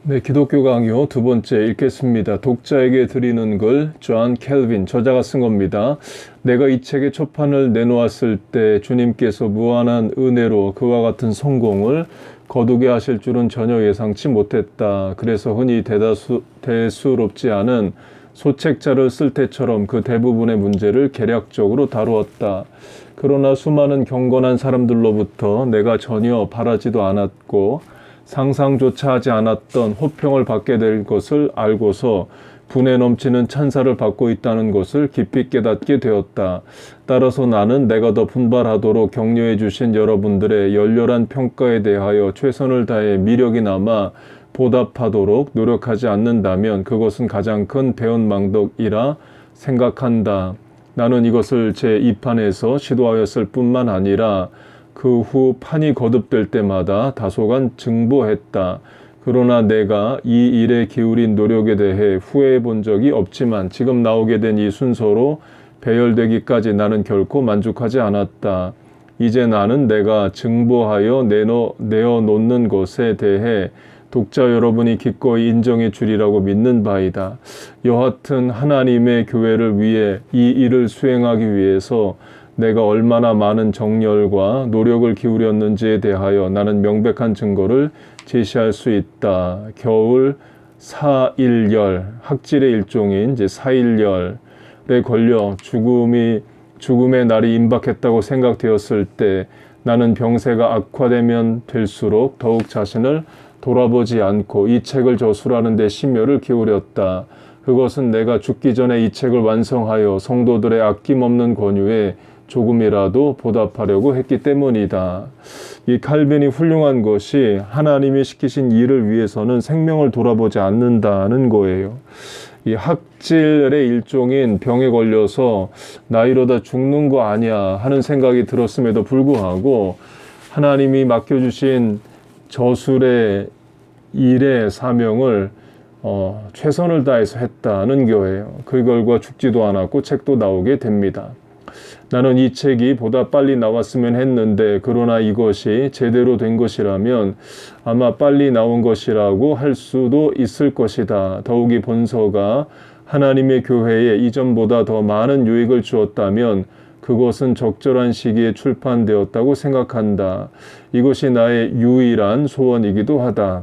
네, 기독교 강요 두 번째 읽겠습니다. 독자에게 드리는 글, 존 켈빈, 저자가 쓴 겁니다. 내가 이 책의 초판을 내놓았을 때 주님께서 무한한 은혜로 그와 같은 성공을 거두게 하실 줄은 전혀 예상치 못했다. 그래서 흔히 대수롭지 않은 소책자를 쓸 때처럼 그 대부분의 문제를 개략적으로 다루었다. 그러나 수많은 경건한 사람들로부터 내가 전혀 바라지도 않았고 상상조차 하지 않았던 호평을 받게 될 것을 알고서 분에 넘치는 찬사를 받고 있다는 것을 깊이 깨닫게 되었다. 따라서 나는 내가 더 분발하도록 격려해 주신 여러분들의 열렬한 평가에 대하여 최선을 다해 미력이 남아 보답하도록 노력하지 않는다면 그것은 가장 큰 배은망덕이라 생각한다. 나는 이것을 제 2판에서 시도하였을 뿐만 아니라 그 후 판이 거듭될 때마다 다소간 증보했다. 그러나 내가 이 일에 기울인 노력에 대해 후회해 본 적이 없지만 지금 나오게 된 이 순서로 배열되기까지 나는 결코 만족하지 않았다. 이제 나는 내가 증보하여 내어놓는 것에 대해 독자 여러분이 기꺼이 인정해 주리라고 믿는 바이다. 여하튼 하나님의 교회를 위해 이 일을 수행하기 위해서 내가 얼마나 많은 정열과 노력을 기울였는지에 대하여 나는 명백한 증거를 제시할 수 있다. 겨울 4.1열, 학질의 일종인 이제 4.1열에 걸려 죽음의 날이 임박했다고 생각되었을 때 나는 병세가 악화되면 될수록 더욱 자신을 돌아보지 않고 이 책을 저술하는 데 심혈을 기울였다. 그것은 내가 죽기 전에 이 책을 완성하여 성도들의 아낌없는 권유에 조금이라도 보답하려고 했기 때문이다. 이 칼빈이 훌륭한 것이 하나님이 시키신 일을 위해서는 생명을 돌아보지 않는다는 거예요. 이 학질의 일종인 병에 걸려서 나 이러다 죽는 거 아니야 하는 생각이 들었음에도 불구하고 하나님이 맡겨주신 저술의 일의 사명을 최선을 다해서 했다는 거예요. 그 결과 죽지도 않았고 책도 나오게 됩니다. 나는 이 책이 보다 빨리 나왔으면 했는데 그러나 이것이 제대로 된 것이라면 아마 빨리 나온 것이라고 할 수도 있을 것이다. 더욱이 본서가 하나님의 교회에 이전보다 더 많은 유익을 주었다면 그것은 적절한 시기에 출판되었다고 생각한다. 이것이 나의 유일한 소원이기도 하다.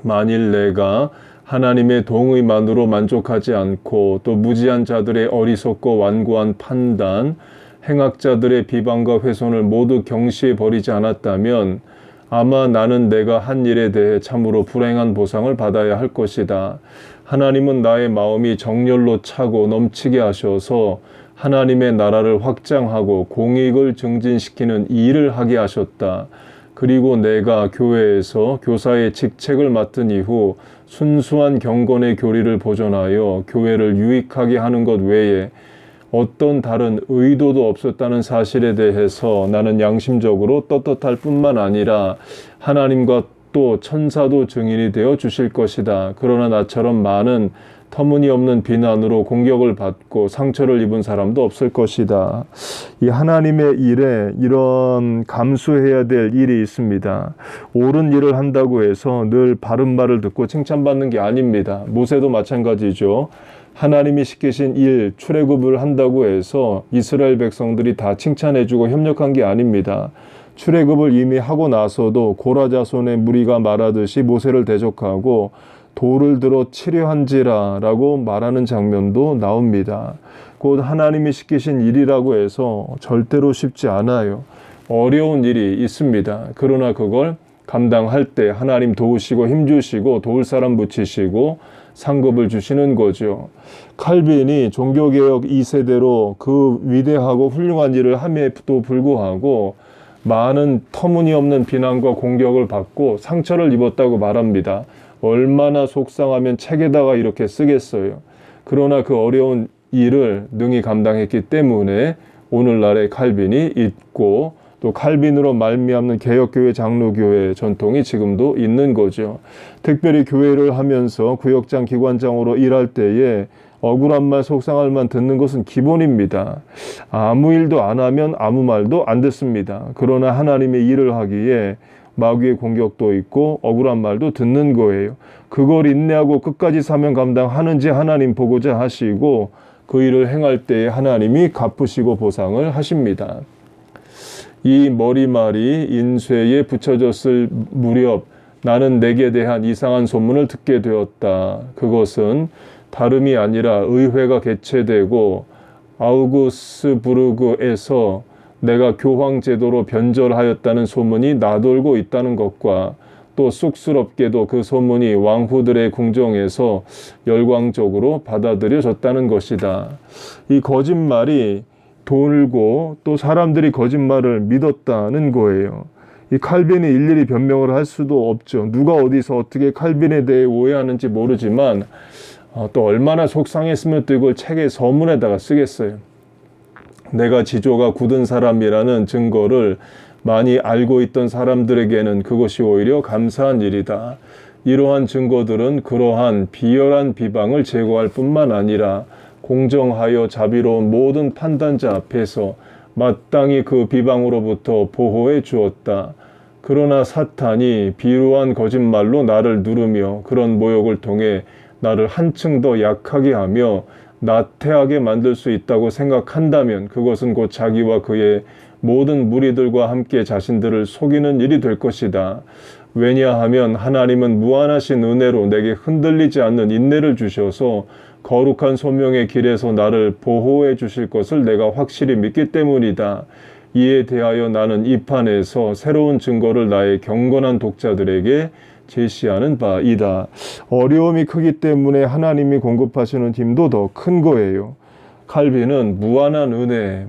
만일 내가 하나님의 동의만으로 만족하지 않고 또 무지한 자들의 어리석고 완고한 판단, 행악자들의 비방과 훼손을 모두 경시해 버리지 않았다면 아마 나는 내가 한 일에 대해 참으로 불행한 보상을 받아야 할 것이다. 하나님은 나의 마음이 정열로 차고 넘치게 하셔서 하나님의 나라를 확장하고 공익을 증진시키는 일을 하게 하셨다. 그리고 내가 교회에서 교사의 직책을 맡은 이후 순수한 경건의 교리를 보존하여 교회를 유익하게 하는 것 외에 어떤 다른 의도도 없었다는 사실에 대해서 나는 양심적으로 떳떳할 뿐만 아니라 하나님과 또 천사도 증인이 되어 주실 것이다. 그러나 나처럼 많은 터무니없는 비난으로 공격을 받고 상처를 입은 사람도 없을 것이다. 이 하나님의 일에 이런 감수해야 될 일이 있습니다. 옳은 일을 한다고 해서 늘 바른 말을 듣고 칭찬받는 게 아닙니다. 모세도 마찬가지죠. 하나님이 시키신 일, 출애굽을 한다고 해서 이스라엘 백성들이 다 칭찬해주고 협력한 게 아닙니다. 출애굽을 이미 하고 나서도 고라 자손의 무리가 말하듯이 모세를 대적하고 돌을 들어 치려한지라 라고 말하는 장면도 나옵니다. 곧 하나님이 시키신 일이라고 해서 절대로 쉽지 않아요. 어려운 일이 있습니다. 그러나 그걸 감당할 때 하나님 도우시고 힘주시고 도울 사람 붙이시고 상급을 주시는 거죠. 칼빈이 종교개혁 2세대로 그 위대하고 훌륭한 일을 함에도 불구하고 많은 터무니없는 비난과 공격을 받고 상처를 입었다고 말합니다. 얼마나 속상하면 책에다가 이렇게 쓰겠어요. 그러나 그 어려운 일을 능히 감당했기 때문에 오늘날의 칼빈이 있고 또 칼빈으로 말미암는 개혁교회 장로교회 전통이 지금도 있는 거죠. 특별히 교회를 하면서 구역장 기관장으로 일할 때에 억울한 말 속상할 말 듣는 것은 기본입니다. 아무 일도 안 하면 아무 말도 안 듣습니다. 그러나 하나님의 일을 하기에 마귀의 공격도 있고 억울한 말도 듣는 거예요. 그걸 인내하고 끝까지 사명 감당하는지 하나님 보고자 하시고 그 일을 행할 때에 하나님이 갚으시고 보상을 하십니다. 이 머리말이 인쇄에 붙여졌을 무렵 나는 내게 대한 이상한 소문을 듣게 되었다. 그것은 다름이 아니라 의회가 개최되고 아우구스부르그에서 내가 교황 제도로 변절하였다는 소문이 나돌고 있다는 것과 또 쑥스럽게도 그 소문이 왕후들의 궁정에서 열광적으로 받아들여졌다는 것이다. 이 거짓말이 돌고 또 사람들이 거짓말을 믿었다는 거예요. 이 칼빈이 일일이 변명을 할 수도 없죠. 누가 어디서 어떻게 칼빈에 대해 오해하는지 모르지만 또 얼마나 속상했으면 또 이걸 책의 서문에다가 쓰겠어요. 내가 지조가 굳은 사람이라는 증거를 많이 알고 있던 사람들에게는 그것이 오히려 감사한 일이다. 이러한 증거들은 그러한 비열한 비방을 제거할 뿐만 아니라 공정하여 자비로운 모든 판단자 앞에서 마땅히 그 비방으로부터 보호해 주었다. 그러나 사탄이 비루한 거짓말로 나를 누르며 그런 모욕을 통해 나를 한층 더 약하게 하며 나태하게 만들 수 있다고 생각한다면 그것은 곧 자기와 그의 모든 무리들과 함께 자신들을 속이는 일이 될 것이다. 왜냐하면 하나님은 무한하신 은혜로 내게 흔들리지 않는 인내를 주셔서 거룩한 소명의 길에서 나를 보호해 주실 것을 내가 확실히 믿기 때문이다. 이에 대하여 나는 이 판에서 새로운 증거를 나의 경건한 독자들에게 제시하는 바이다. 어려움이 크기 때문에 하나님이 공급하시는 힘도 더 큰 거예요. 칼빈은 무한한 은혜,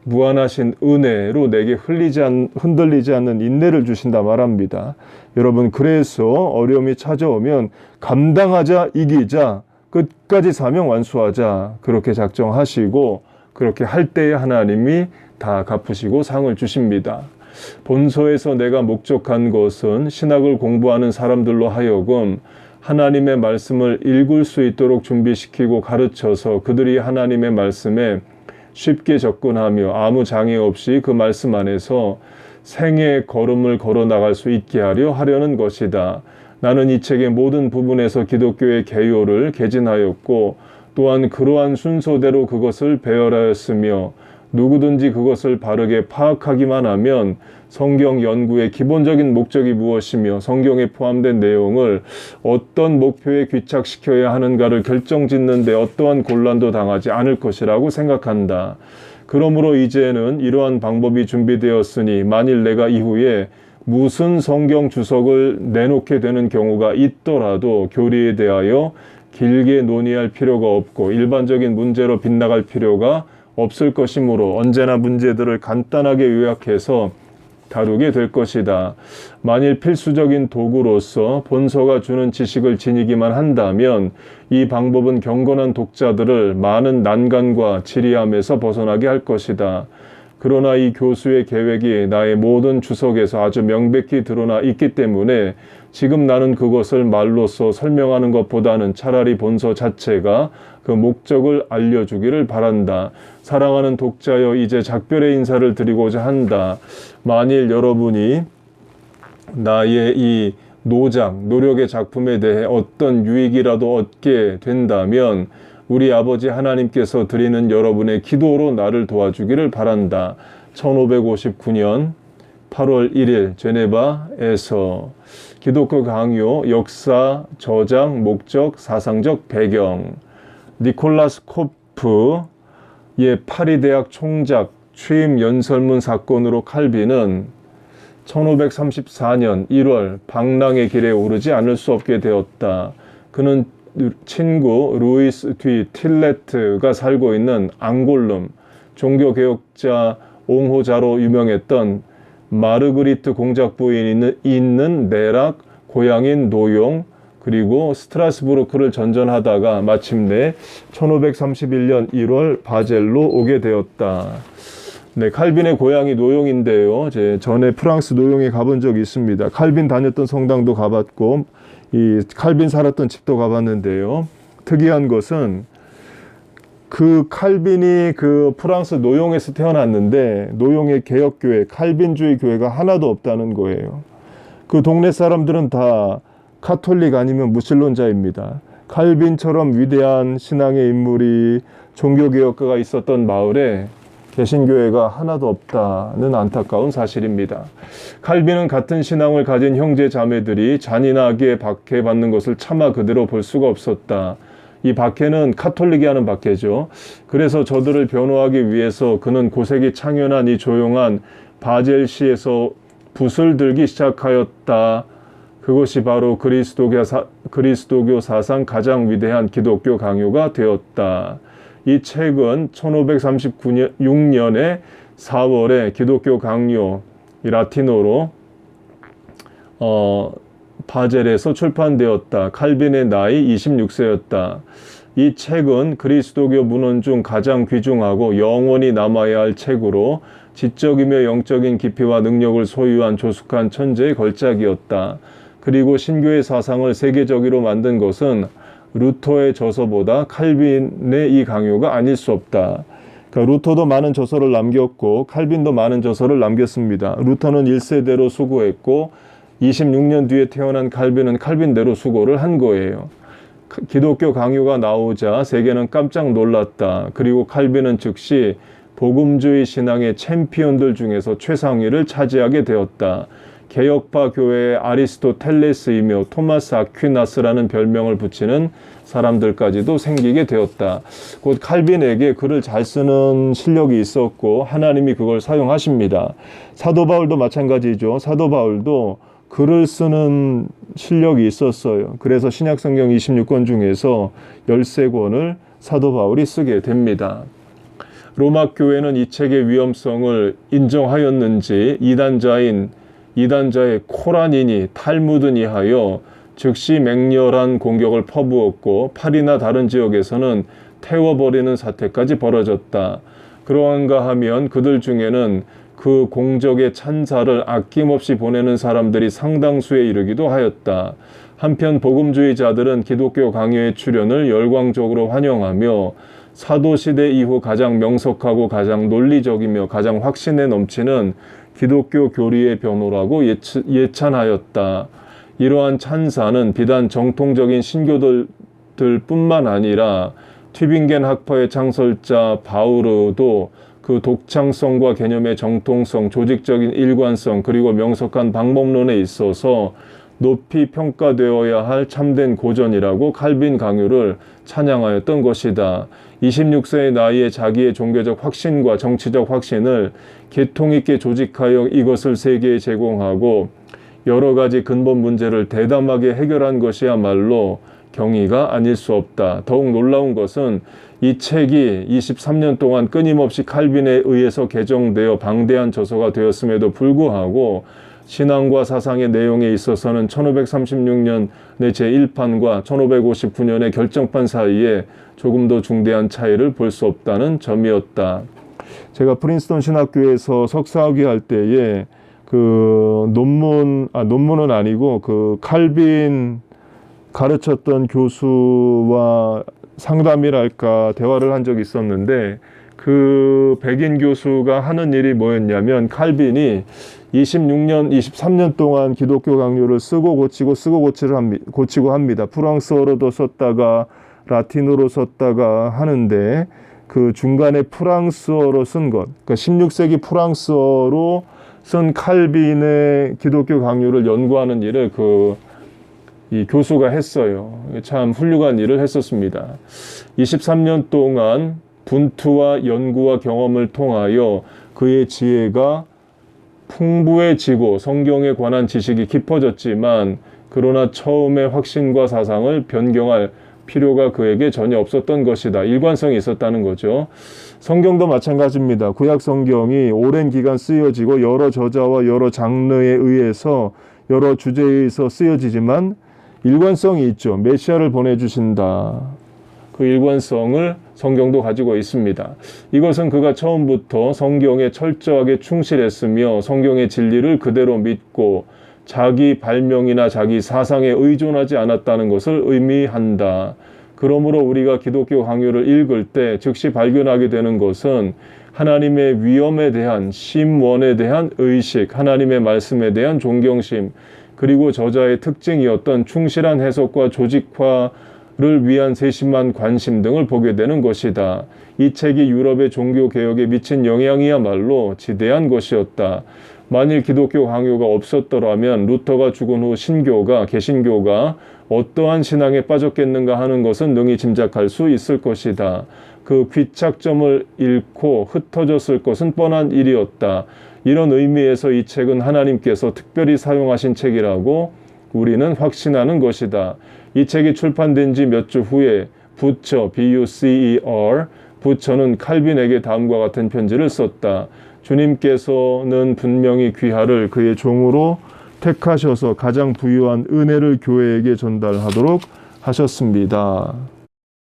무한하신 은혜로 내게 흔들리지 않는 인내를 주신다 말합니다. 여러분, 그래서 어려움이 찾아오면 감당하자, 이기자, 끝까지 사명 완수하자, 그렇게 작정하시고 그렇게 할 때에 하나님이 다 갚으시고 상을 주십니다. 본서에서 내가 목적한 것은 신학을 공부하는 사람들로 하여금 하나님의 말씀을 읽을 수 있도록 준비시키고 가르쳐서 그들이 하나님의 말씀에 쉽게 접근하며 아무 장애 없이 그 말씀 안에서 생의 걸음을 걸어 나갈 수 있게 하려는 것이다. 나는 이 책의 모든 부분에서 기독교의 개요를 개진하였고 또한 그러한 순서대로 그것을 배열하였으며 누구든지 그것을 바르게 파악하기만 하면 성경 연구의 기본적인 목적이 무엇이며 성경에 포함된 내용을 어떤 목표에 귀착시켜야 하는가를 결정짓는 데 어떠한 곤란도 당하지 않을 것이라고 생각한다. 그러므로 이제는 이러한 방법이 준비되었으니 만일 내가 이후에 무슨 성경 주석을 내놓게 되는 경우가 있더라도 교리에 대하여 길게 논의할 필요가 없고 일반적인 문제로 빗나갈 필요가 없을 것이므로 언제나 문제들을 간단하게 요약해서 다루게 될 것이다. 만일 필수적인 도구로서 본서가 주는 지식을 지니기만 한다면 이 방법은 경건한 독자들을 많은 난간과 지리함에서 벗어나게 할 것이다. 그러나 이 교수의 계획이 나의 모든 주석에서 아주 명백히 드러나 있기 때문에 지금 나는 그것을 말로써 설명하는 것보다는 차라리 본서 자체가 그 목적을 알려주기를 바란다. 사랑하는 독자여, 이제 작별의 인사를 드리고자 한다. 만일 여러분이 나의 이 노력의 작품에 대해 어떤 유익이라도 얻게 된다면 우리 아버지 하나님께서 드리는 여러분의 기도로 나를 도와주기를 바란다. 1559년 8월 1일 제네바에서 기독교 강요, 역사, 저장, 목적, 사상적 배경. 니콜라스 코프의 파리 대학 총작 취임 연설문 사건으로 칼빈은 1534년 1월 방랑의 길에 오르지 않을 수 없게 되었다. 그는 친구 루이스 디 틸레트가 살고 있는 앙골름, 종교개혁자 옹호자로 유명했던 마르그리트 공작 부인이 있는 내락, 고향인 노용, 그리고 스트라스부르크를 전전하다가 마침내 1531년 1월 바젤로 오게 되었다. 네, 칼빈의 고향이 노용인데요. 제 전에 프랑스 노용에 가본 적이 있습니다. 칼빈 다녔던 성당도 가봤고 이 칼빈 살았던 집도 가봤는데요. 특이한 것은 그 칼빈이 그 프랑스 노용에서 태어났는데 노용의 개혁교회, 칼빈주의 교회가 하나도 없다는 거예요. 그 동네 사람들은 다 카톨릭 아니면 무신론자입니다. 칼빈처럼 위대한 신앙의 인물이 종교개혁가가 있었던 마을에 개신교회가 하나도 없다는 안타까운 사실입니다. 칼빈은 같은 신앙을 가진 형제 자매들이 잔인하게 박해받는 것을 차마 그대로 볼 수가 없었다. 이 박해는 카톨릭이 하는 박해죠. 그래서 저들을 변호하기 위해서 그는 고색이 창연한 이 조용한 바젤시에서 붓을 들기 시작하였다. 그것이 바로 그리스도교 사상 가장 위대한 기독교 강요가 되었다. 이 책은 1536년에 4월에 기독교 강요, 라틴어로 바젤에서 출판되었다. 칼빈의 나이 26세였다. 이 책은 그리스도교 문헌 중 가장 귀중하고 영원히 남아야 할 책으로 지적이며 영적인 깊이와 능력을 소유한 조숙한 천재의 걸작이었다. 그리고 신교의 사상을 세계적으로 만든 것은 루터의 저서보다 칼빈의 이 강요가 아닐 수 없다. 그러니까 루터도 많은 저서를 남겼고 칼빈도 많은 저서를 남겼습니다. 루터는 1세대로 수고했고 26년 뒤에 태어난 칼빈은 칼빈대로 수고를 한 거예요. 기독교 강요가 나오자 세계는 깜짝 놀랐다. 그리고 칼빈은 즉시 복음주의 신앙의 챔피언들 중에서 최상위를 차지하게 되었다. 개혁파 교회의 아리스토텔레스이며 토마스 아퀴나스라는 별명을 붙이는 사람들까지도 생기게 되었다. 곧 칼빈에게 글을 잘 쓰는 실력이 있었고 하나님이 그걸 사용하십니다. 사도 바울도 마찬가지죠. 사도 바울도 글을 쓰는 실력이 있었어요. 그래서 신약성경 26권 중에서 13권을 사도 바울이 쓰게 됩니다. 로마 교회는 이 책의 위험성을 인정하였는지 이단자의 코란이니 탈무드니 하여 즉시 맹렬한 공격을 퍼부었고 파리나 다른 지역에서는 태워버리는 사태까지 벌어졌다. 그러한가 하면 그들 중에는 그 공적의 찬사를 아낌없이 보내는 사람들이 상당수에 이르기도 하였다. 한편 복음주의자들은 기독교 강요의 출현을 열광적으로 환영하며 사도시대 이후 가장 명석하고 가장 논리적이며 가장 확신에 넘치는 기독교 교리의 변호라고 예찬하였다. 이러한 찬사는 비단 정통적인 신교들뿐만 아니라 튜빙겐 학파의 창설자 바우르도 그 독창성과 개념의 정통성, 조직적인 일관성, 그리고 명석한 방법론에 있어서 높이 평가되어야 할 참된 고전이라고 칼빈 강요를 찬양하였던 것이다. 26세의 나이에 자기의 종교적 확신과 정치적 확신을 개통 있게 조직하여 이것을 세계에 제공하고 여러 가지 근본 문제를 대담하게 해결한 것이야말로 경이가 아닐 수 없다. 더욱 놀라운 것은 이 책이 23년 동안 끊임없이 칼빈에 의해서 개정되어 방대한 저서가 되었음에도 불구하고 신앙과 사상의 내용에 있어서는 1536년의 제1판과 1559년의 결정판 사이에 조금도 중대한 차이를 볼 수 없다는 점이었다. 제가 프린스턴 신학교에서 석사학위 할 때에 그 논문은 아니고 그 칼빈 가르쳤던 교수와 상담이랄까 대화를 한 적이 있었는데 그 백인 교수가 하는 일이 뭐였냐면 칼빈이 23년 동안 기독교 강요를 쓰고 고치고 합니다. 프랑스어로도 썼다가 라틴어로 썼다가 하는데 그 중간에 프랑스어로 쓴 것, 그러니까 16세기 프랑스어로 쓴 칼빈의 기독교 강요를 연구하는 일을 이 교수가 했어요. 참 훌륭한 일을 했었습니다. 23년 동안 분투와 연구와 경험을 통하여 그의 지혜가 풍부해지고 성경에 관한 지식이 깊어졌지만 그러나 처음의 확신과 사상을 변경할 필요가 그에게 전혀 없었던 것이다. 일관성이 있었다는 거죠. 성경도 마찬가지입니다. 구약 성경이 오랜 기간 쓰여지고 여러 저자와 여러 장르에 의해서 여러 주제에 의해서 쓰여지지만 일관성이 있죠. 메시아를 보내주신다. 그 일관성을 성경도 가지고 있습니다. 이것은 그가 처음부터 성경에 철저하게 충실했으며 성경의 진리를 그대로 믿고 자기 발명이나 자기 사상에 의존하지 않았다는 것을 의미한다. 그러므로 우리가 기독교 강요를 읽을 때 즉시 발견하게 되는 것은 하나님의 위엄에 대한 심원에 대한 의식, 하나님의 말씀에 대한 존경심, 그리고 저자의 특징이었던 충실한 해석과 조직화를 위한 세심한 관심 등을 보게 되는 것이다. 이 책이 유럽의 종교개혁에 미친 영향이야말로 지대한 것이었다. 만일 기독교 강요가 없었더라면 루터가 죽은 후 신교가, 개신교가 어떠한 신앙에 빠졌겠는가 하는 것은 능히 짐작할 수 있을 것이다. 그 귀착점을 잃고 흩어졌을 것은 뻔한 일이었다. 이런 의미에서 이 책은 하나님께서 특별히 사용하신 책이라고 우리는 확신하는 것이다. 이 책이 출판된 지 몇 주 후에 부처, B-U-C-E-R, 부처는 칼빈에게 다음과 같은 편지를 썼다. 주님께서는 분명히 귀하를 그의 종으로 택하셔서 가장 부유한 은혜를 교회에게 전달하도록 하셨습니다.